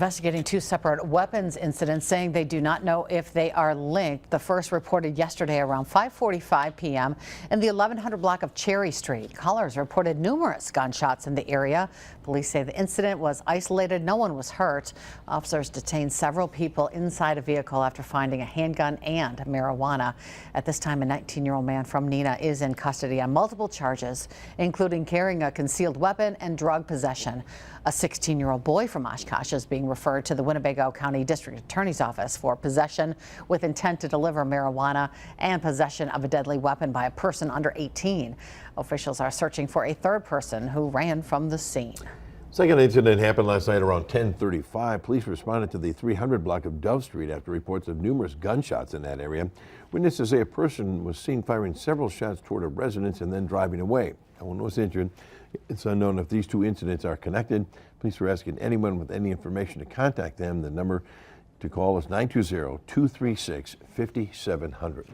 Investigating two separate weapons incidents, saying they do not know if they are linked. The first reported yesterday around 5:45 p.m. in the 1100 block of Cherry Street. Callers reported numerous gunshots in the area. Police say the incident was isolated. No one was hurt. Officers detained several people inside a vehicle after finding a handgun and marijuana. At this time, a 19-year-old man from Neenah is in custody on multiple charges, including carrying a concealed weapon and drug possession. A 16-year-old boy from Oshkosh is being referred to the Winnebago County District Attorney's Office for possession with intent to deliver marijuana and possession of a deadly weapon by a person under 18. Officials are searching for a third person who ran from the scene. Second incident happened last night around 10:35. Police responded to the 300 block of Dove Street after reports of numerous gunshots in that area. Witnesses say a person was seen firing several shots toward a residence and then driving away. No one was injured. It's unknown if these two incidents are connected. Police are asking anyone with any information to contact them. The number to call is 920-236-5700.